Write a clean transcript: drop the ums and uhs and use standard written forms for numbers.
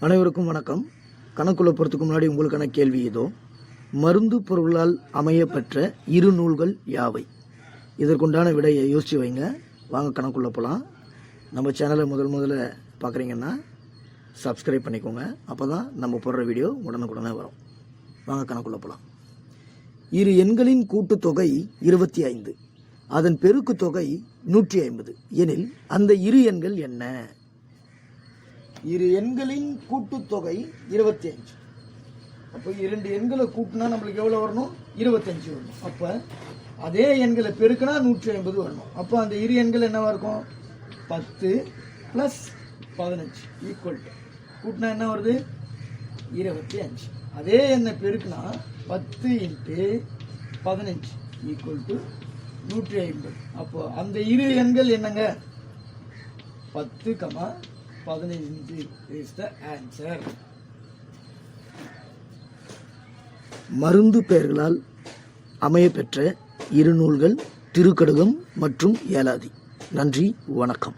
அனைவருக்கும் வணக்கம். கணக்குள்ள போகிறதுக்கு முன்னாடி உங்களுக்கான கேள்வி இதோ. மருந்து பொருளால் அமைய பெற்ற இரு நூல்கள் யாவை? இதற்குண்டான விடையை யோசிச்சு வைங்க. வாங்க கணக்குள்ள போகலாம். நம்ம சேனலை முதல்ல பார்க்குறீங்கன்னா சப்ஸ்கிரைப் பண்ணிக்கோங்க. அப்போ தான் நம்ம போடுற வீடியோ உடனுக்குடனே வரும். வாங்க கணக்குள்ள போகலாம். இரு எண்களின் கூட்டுத்தொகை 25, அதன் பெருக்கு தொகை 150 எனில் அந்த இரு எண்கள் என்ன? இரு எண்களின் கூட்டுத்தொகை 25. அப்போ இரண்டு எண்களை கூட்டினா நம்மளுக்கு எவ்வளோ வரணும்? 25 வரணும். அப்போ அதே எண்களை பெருக்கினா 150 வரணும். அப்போ அந்த இரு எண்கள் என்னவா இருக்கும்? 10 + 15 ஈக்குவல் டு கூட்டினா என்ன வருது? 25. அதே எண்ணை பெருக்கினா 10 × 15 ஈக்குவல் டு 150. அப்போ அந்த இரு எண்கள் என்னங்க? 10, 15 is the answer. மருந்து பெயர்களால் அமைய பெற்ற இரு நூல்கள் திருக்கடுகம் மற்றும் ஏலாதி. நன்றி, வணக்கம்.